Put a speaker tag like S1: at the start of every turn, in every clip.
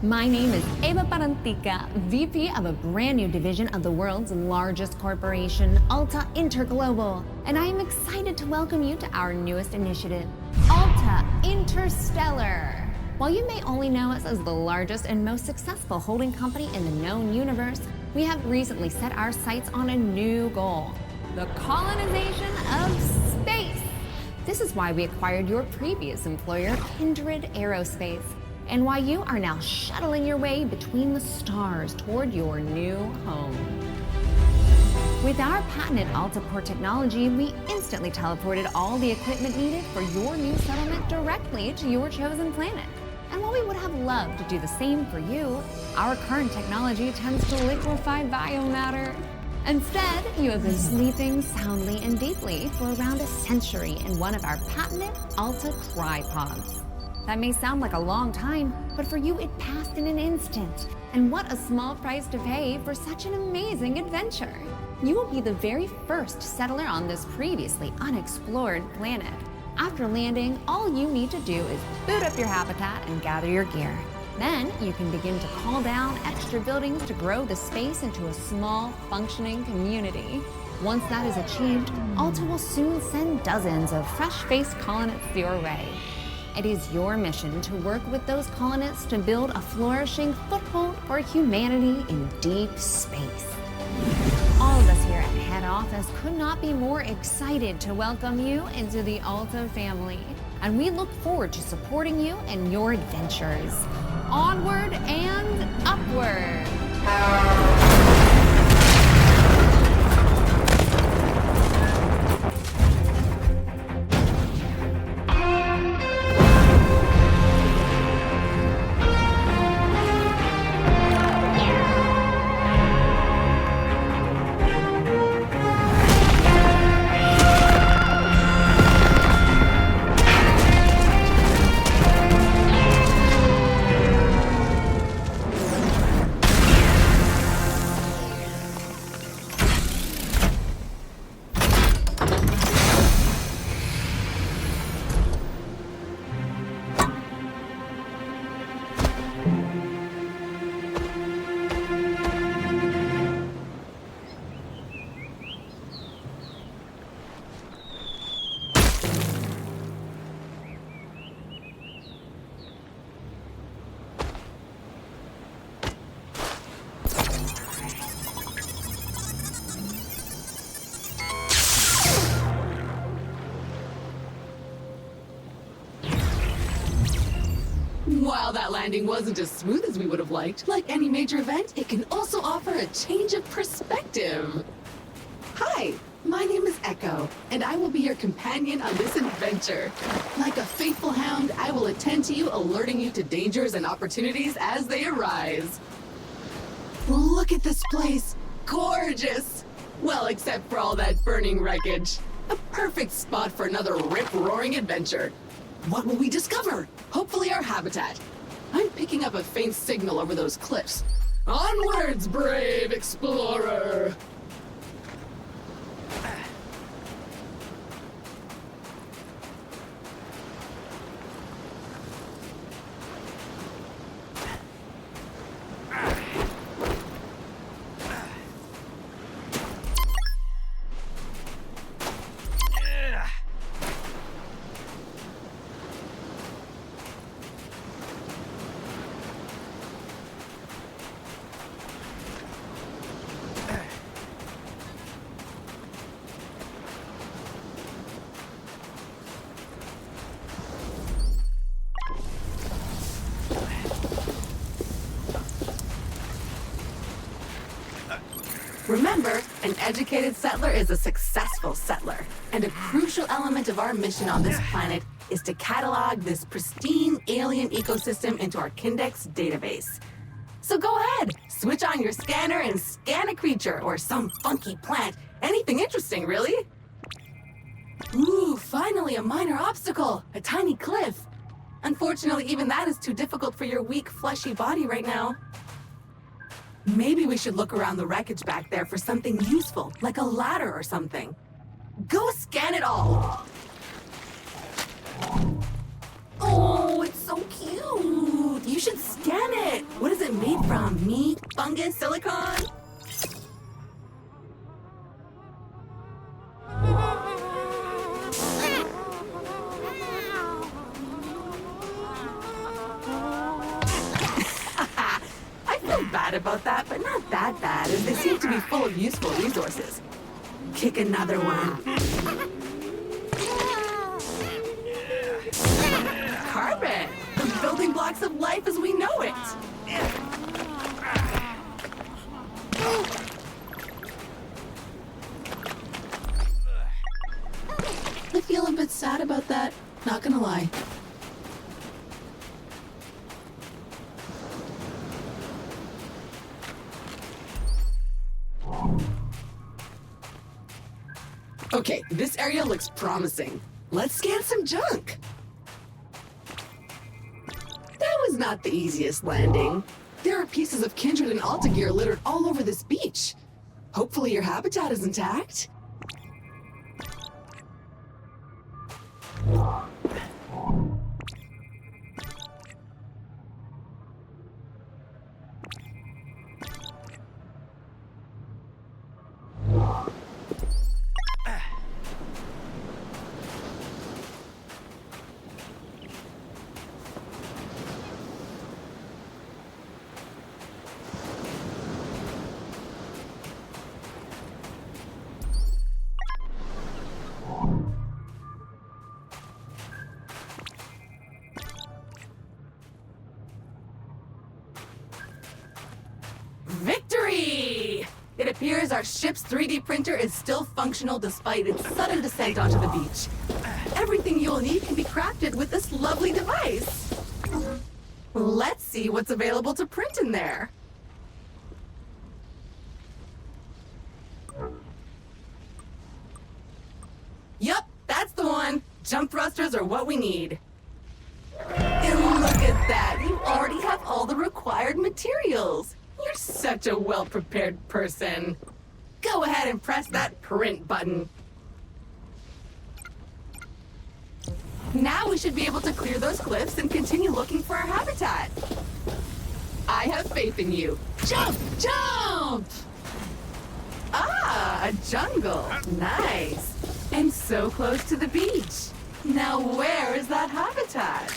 S1: My name is Eva Parantica, VP of a brand new division of the world's largest corporation, Alta Interglobal, and I am excited to welcome you to our newest initiative, Alta Interstellar. While you may only know us as the largest and most successful holding company in the known universe, we have recently set our sights on a new goal, the colonization of space. This is why we acquired your previous employer, Kindred Aerospace, and why you are now shuttling your way between the stars toward your new home. With our patented AltaPort technology, we instantly teleported all the equipment needed for your new settlement directly to your chosen planet. And while we would have loved to do the same for you, our current technology tends to liquefy biomatter. Instead, you have been sleeping soundly and deeply for around a century in one of our patented Alta Crypods. That may sound like a long time, but for you it passed in an instant. And what a small price to pay for such an amazing adventure. You will be the very first settler on this previously unexplored planet. After landing, all you need to do is boot up your habitat and gather your gear. Then you can begin to call down extra buildings to grow the space into a small, functioning community. Once that is achieved, Alta will soon send dozens of fresh-faced colonists your way. It is your mission to work with those colonists to build a flourishing foothold for humanity in deep space. All of us here at head office could not be more excited to welcome you into the Alta family, and we look forward to supporting you in your adventures. Onward and upward!
S2: While that landing wasn't as smooth as we would have liked, like any major event, it can also offer a change of perspective. Hi, my name is Echo, and I will be your companion on this adventure. Like a faithful hound, I will attend to you, alerting you to dangers and opportunities as they arise. Look at this place. Gorgeous! Well, except for all that burning wreckage. A perfect spot for another rip-roaring adventure. What will we discover? Hopefully our habitat. I'm picking up a faint signal over those cliffs. Onwards, brave explorer! Remember, an educated settler is a successful settler, and a crucial element of our mission on this planet is to catalog this pristine alien ecosystem into our Kindex database. So go ahead, switch on your scanner and scan a creature or some funky plant. Anything interesting, really. Ooh, finally a minor obstacle, a tiny cliff. Unfortunately, even that is too difficult for your weak, fleshy body right now. Maybe we should look around the wreckage back there for something useful, like a ladder or something. Go scan it all! Oh, it's so cute! You should scan it! fungus, silicon. I feel bad about that, but not that bad, as they seem to be full of useful resources. Kick another one. Carbon! The building blocks of life as we know it! I feel a bit sad about that, not gonna lie. Okay, this area looks promising. Let's scan some junk. That was not the easiest landing. There are pieces of Kindred and Alta gear littered all over this beach. Hopefully your habitat is intact. Victory! It appears our ship's 3D printer is still functional despite its sudden descent onto the beach. Everything you'll need can be crafted with this lovely device. Let's see what's available to print in there. Yup, that's the one. Jump thrusters are what we need. And look at that, you already have all the required materials. You're such a well-prepared person. Go ahead and press that print button. Now we should be able to clear those cliffs and continue looking for our habitat. I have faith in you. Jump! Jump! Ah, a jungle. Nice. And so close to the beach. Now where is that habitat?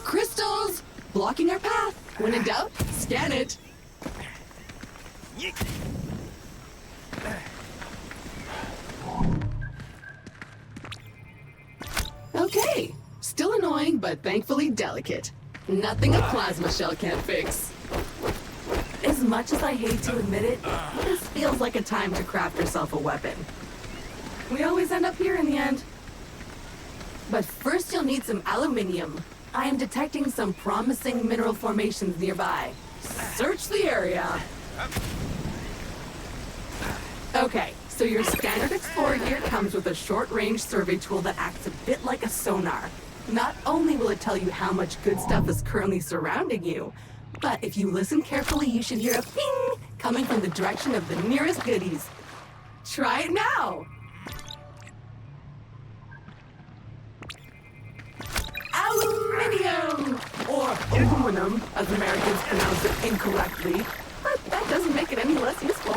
S2: Crystals! Blocking our path. When in doubt, scan it. Okay. Still annoying, but thankfully delicate. Nothing a plasma shell can't fix. As much as I hate to admit it, this feels like a time to craft yourself a weapon. We always end up here in the end. But first you'll need some aluminium. I am detecting some promising mineral formations nearby. Search the area. Okay, so your standard Explorer gear comes with a short-range survey tool that acts a bit like a sonar. Not only will it tell you how much good stuff is currently surrounding you, but if you listen carefully, you should hear a ping coming from the direction of the nearest goodies. Try it now! Aluminium! Or aluminum, as Americans pronounce it incorrectly. But that doesn't make it any less useful.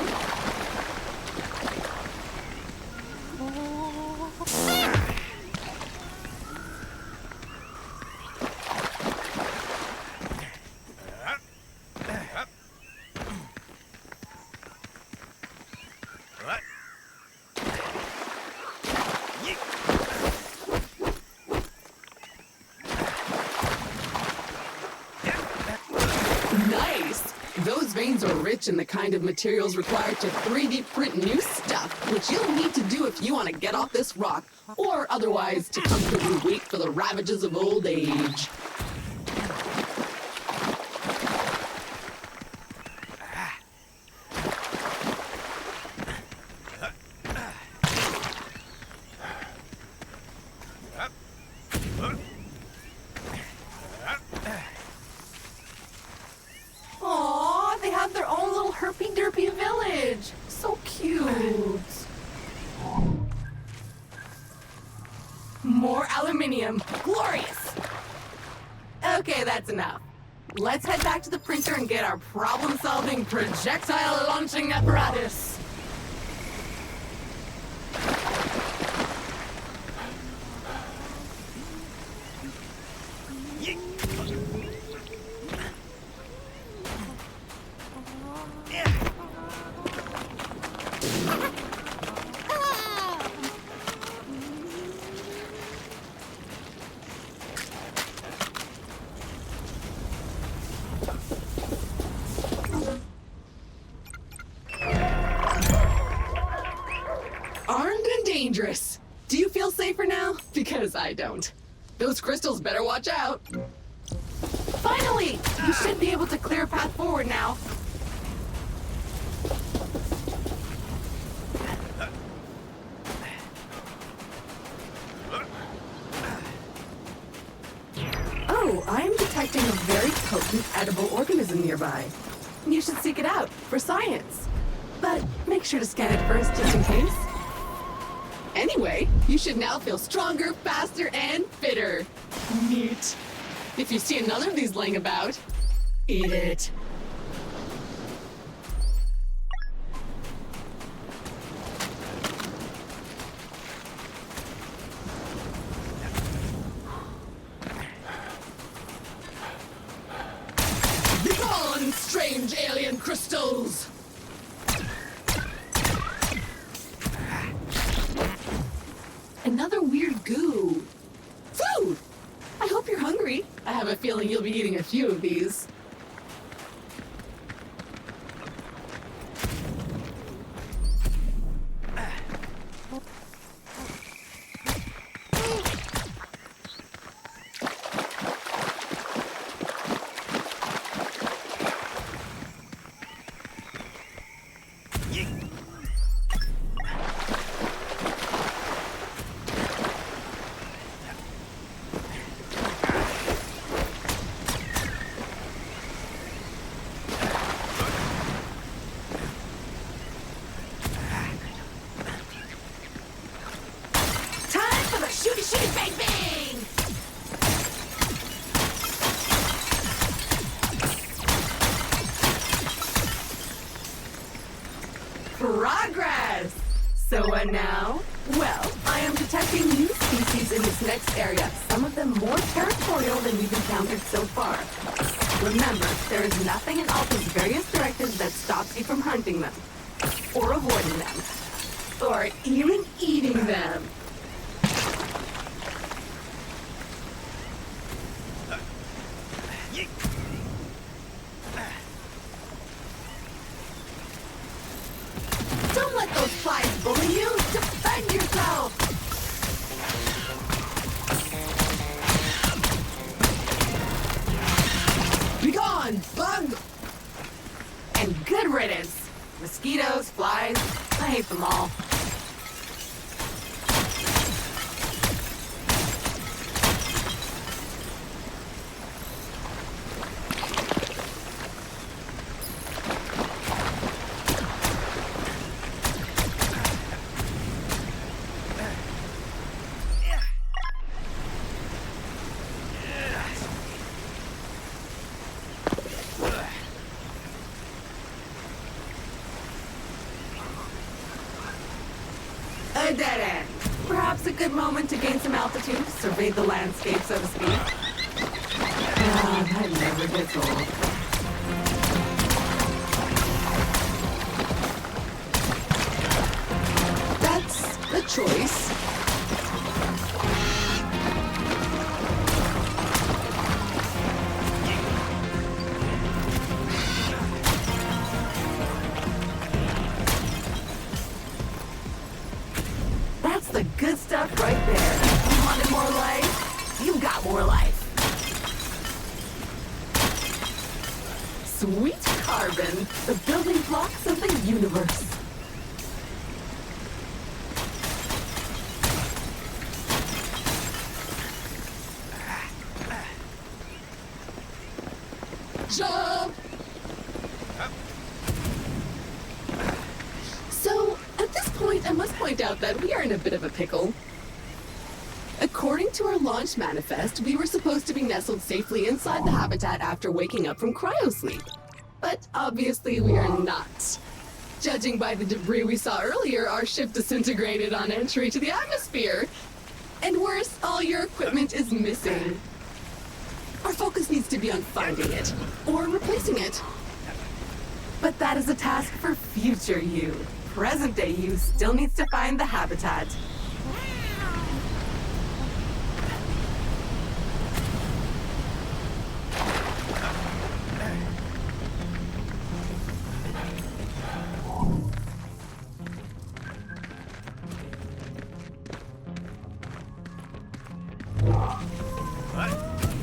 S2: mines are rich in the kind of materials required to 3D print new stuff, which you'll need to do if you want to get off this rock, or otherwise to comfortably wait for the ravages of old age. More aluminium. Glorious! Okay, that's enough. Let's head back to the printer and get our problem-solving projectile-launching apparatus. Dangerous. Do you feel safer now? Because I don't. Those crystals better watch out. Finally! You should be able to clear a path forward now. Oh, I am detecting a very potent edible organism nearby. You should seek it out for science. But make sure to scan it first, just in case. Anyway, you should now feel stronger, faster, and fitter. Neat. If you see another of these laying about, eat it. Begone, strange alien crystals! Another weird goo. Food! I hope you're hungry. I have a feeling you'll be eating a few of these. Shooty, bang, bang! Progress! So what now? Well, I am detecting new species in this next area, some of them more territorial than we've encountered so far. Remember, there is nothing in Alta's various directives that stops you from hunting them, or avoiding them, or even eating them. Don't let those flies bully you! Defend yourself! Be gone, bug! And good riddance! Mosquitoes, flies, I hate them all. A dead end. Perhaps a good moment to gain some altitude, survey the landscape, so to speak. Ah, that never gets old. That's a choice. the good stuff right there. You wanted more life? You got more life. Sweet carbon, the building blocks of the universe. Jump! So, at this point, I must point out that we are in a bit of a pickle. According to our launch manifest, we were supposed to be nestled safely inside the habitat after waking up from cryosleep. But obviously we are not. Judging by the debris we saw earlier, our ship disintegrated on entry to the atmosphere. And worse, all your equipment is missing. Our focus needs to be on finding it, or replacing it. But that is a task for future you. Present day you still needs to find the habitat.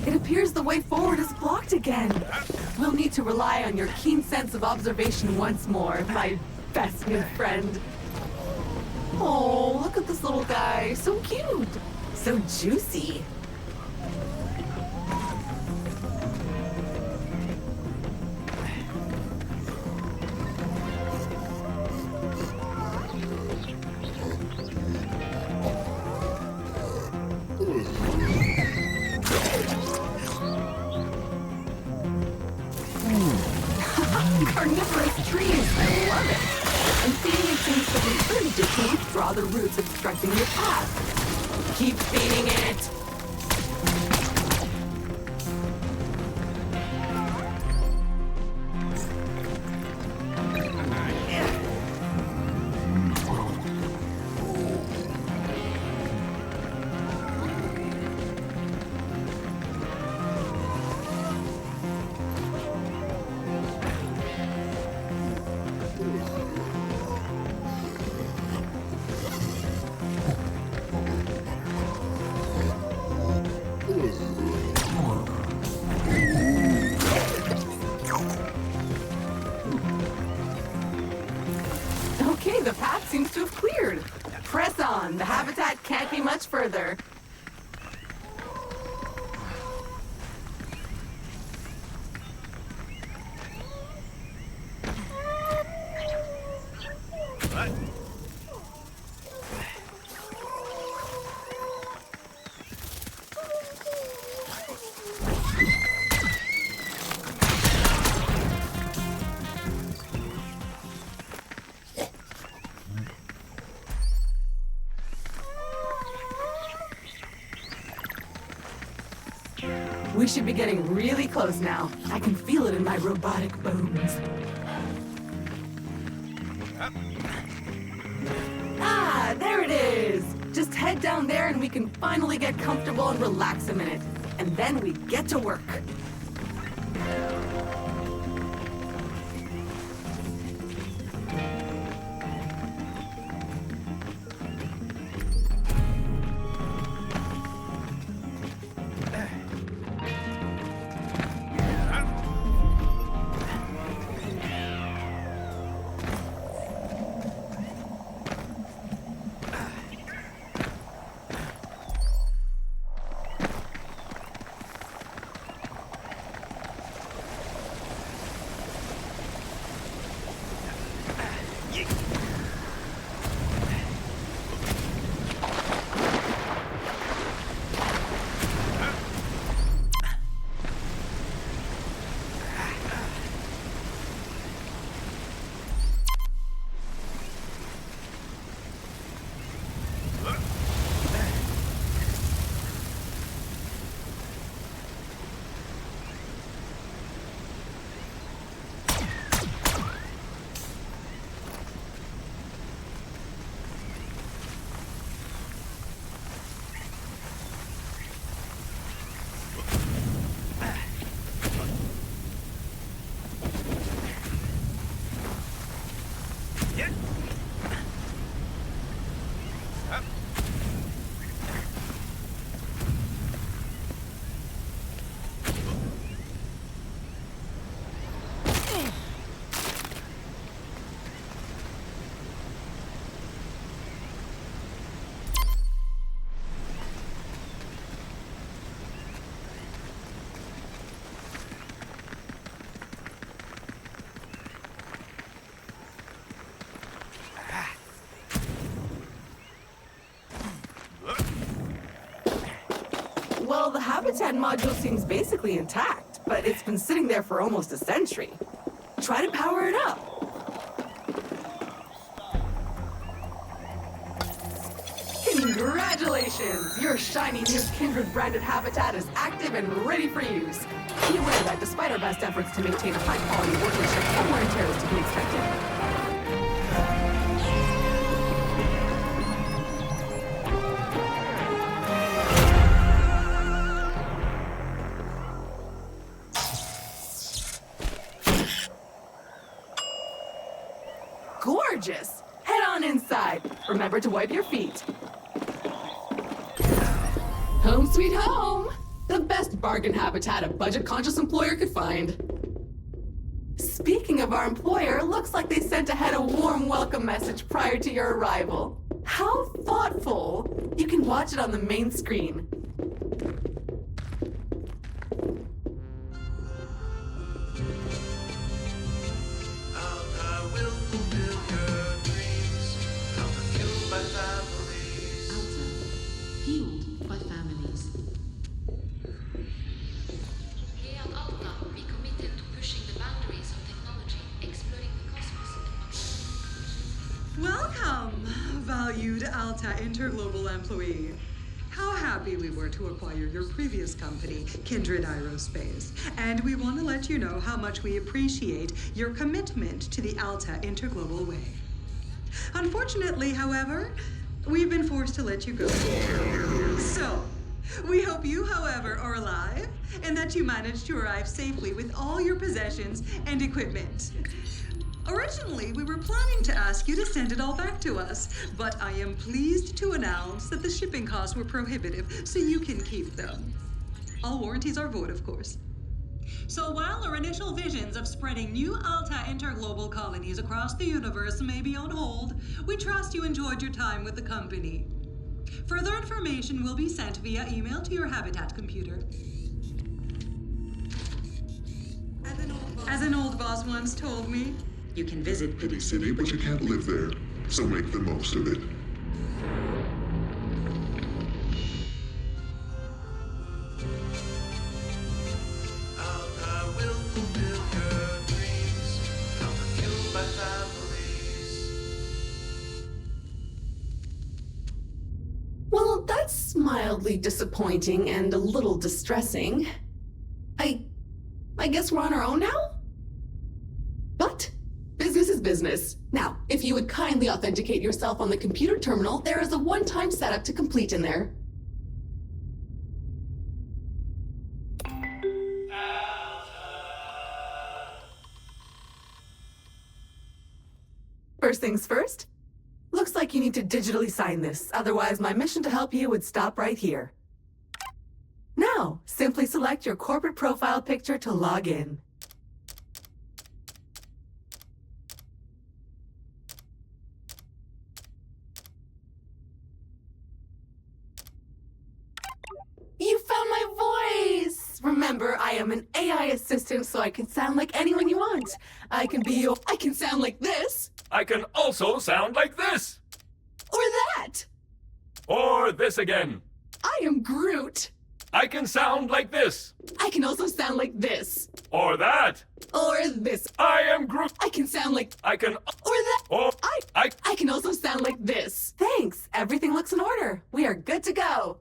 S2: It appears the way forward is blocked again. We'll need to rely on your keen sense of observation once more, my best new friend. Oh, look at this little guy. So cute. So juicy. Carnivorous trees, I love it. And feeding it seems to be pretty good to withdraw the roots obstructing your path. Keep feeding it. Okay, the path seems to have cleared. Press on. The habitat can't be much further. We should be getting really close now. I can feel it in my robotic bones. Ah, there it is! Just head down there and we can finally get comfortable and relax a minute. And then we get to work. Well, the habitat module seems basically intact, but it's been sitting there for almost a century. Try to power it up. Congratulations! Your shiny new Kindred-branded habitat is active and ready for use. Be aware that despite our best efforts to maintain a high-quality workmanship, some wear and tear is to be expected. Gorgeous! Head on inside. Remember to wipe your feet. Home sweet home! The best bargain habitat a budget-conscious employer could find. Speaking of our employer, looks like they sent ahead a warm welcome message prior to your arrival. How thoughtful! You can watch it on the main screen.
S3: Valued Alta Interglobal employee. How happy we were to acquire your previous company, Kindred Aerospace. And we want to let you know how much we appreciate your commitment to the Alta Interglobal way. Unfortunately, however, we've been forced to let you go. So, we hope you, however, are alive and that you managed to arrive safely with all your possessions and equipment. Originally, we were planning to ask you to send it all back to us, but I am pleased to announce that the shipping costs were prohibitive, so you can keep them. All warranties are void, of course. So while our initial visions of spreading new Alta interglobal colonies across the universe may be on hold, we trust you enjoyed your time with the company. Further information will be sent via email to your Habitat computer. As an old boss once told me, you can visit
S4: Pity City, but you can't live there, so make the most of it.
S2: Well, that's mildly disappointing and a little distressing. I guess we're on our own now? But business is business. Now, if you would kindly authenticate yourself on the computer terminal, there is a one-time setup to complete in there. First things first, looks like you need to digitally sign this, otherwise my mission to help you would stop right here. Now, simply select your corporate profile picture to log in. You found my voice! Remember, I am an AI assistant, so I can sound like anyone you want. I can sound like this.
S5: I can also sound like this!
S2: Or that!
S5: Or this again.
S2: I am Groot.
S5: I can sound like this.
S2: I can also sound like this.
S5: Or that.
S2: Or this.
S5: I am Groot.
S2: I can sound like...
S5: I can...
S2: Or that.
S5: Or...
S2: I can also sound like this. Thanks. Everything looks in order. We are good to go.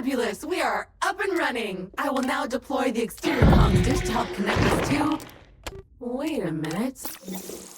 S2: Fabulous! We are up and running! I will now deploy the exterior comms dish to help connect us to... Wait a minute.